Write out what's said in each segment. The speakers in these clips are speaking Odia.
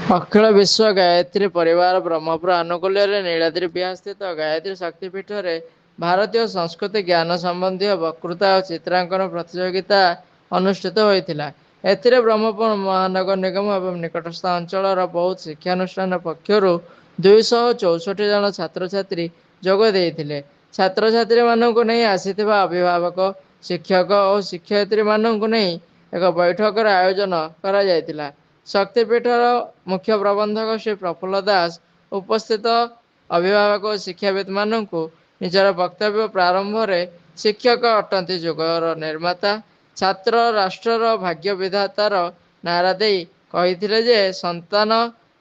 ଅଖିଳ ବିଶ୍ୱ ଗାୟତ୍ରୀ ପରିବାର ବ୍ରହ୍ମପୁର ଆନୁକୂଲ୍ୟରେ ନୀଳାଦ୍ରି ବିହାର ସ୍ଥିତ ଗାୟତ୍ରୀ ଶକ୍ତିପୀଠରେ ଭାରତୀୟ ସଂସ୍କୃତି ଜ୍ଞାନ ସମ୍ବନ୍ଧୀୟ ବକ୍ତୃତା ଓ ଚିତ୍ରାଙ୍କନ ପ୍ରତିଯୋଗିତା ଅନୁଷ୍ଠିତ ହୋଇଥିଲା। ଏଥିରେ ବ୍ରହ୍ମପୁର ମହାନଗର ନିଗମ ଏବଂ ନିକଟସ୍ଥ ଅଞ୍ଚଳର ବହୁତ ଶିକ୍ଷାନୁଷ୍ଠାନ ପକ୍ଷରୁ 264 ଜଣ ଛାତ୍ରଛାତ୍ରୀ ଯୋଗ ଦେଇଥିଲେ। ଛାତ୍ରଛାତ୍ରୀମାନଙ୍କୁ ନେଇ ଆସିଥିବା ଅଭିଭାବକ, ଶିକ୍ଷକ ଓ ଶିକ୍ଷୟିତ୍ରୀମାନଙ୍କୁ ନେଇ ଏକ ବୈଠକର ଆୟୋଜନ କରାଯାଇଥିଲା। ଶକ୍ତିପୀଠର ମୁଖ୍ୟ ପ୍ରବନ୍ଧକ ଶ୍ରୀ ପ୍ରଫୁଲ୍ଲ ଦାସ ଉପସ୍ଥିତ ଅଭିଭାବକ ଓ ଶିକ୍ଷାବିତ୍ମାନଙ୍କୁ ନିଜର ବକ୍ତବ୍ୟ ପ୍ରାରମ୍ଭରେ ଶିକ୍ଷକ ଅଟନ୍ତି ଯୁଗର ନିର୍ମାତା, ଛାତ୍ର ରାଷ୍ଟ୍ରର ଭାଗ୍ୟ ବିଧାତାର ନାରା ଦେଇ କହିଥିଲେ ଯେ ସନ୍ତାନ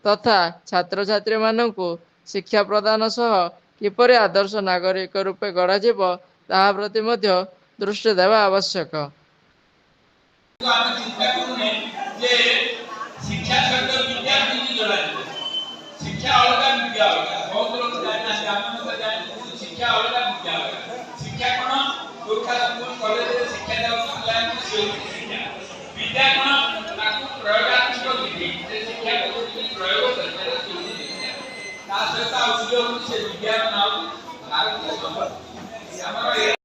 ତଥା ଛାତ୍ରଛାତ୍ରୀମାନଙ୍କୁ ଶିକ୍ଷା ପ୍ରଦାନ ସହ କିପରି ଆଦର୍ଶ ନାଗରିକ ରୂପେ ଗଢ଼ାଯିବ ତାହା ପ୍ରତି ମଧ୍ୟ ଦୃଷ୍ଟି ଦେବା ଆବଶ୍ୟକ। शिक्षा सहित विद्यार्थी की जोड़ाଯିବ शिक्षा अलग विद्या अलग बहुत लोग जानना जानते हैं जाने शिक्षा अलग विद्या अलग शिक्षा कोन गोखा स्कूल कॉलेज रे शिक्षा दाउ पिलान से शिक्षा विद्या कोन ताकू प्रयोगात्मक विधि से शिक्षा को प्रयोग करने रे शिक्षा ता सहित औषध से विद्या नाम भारतीय संपत्ति हमर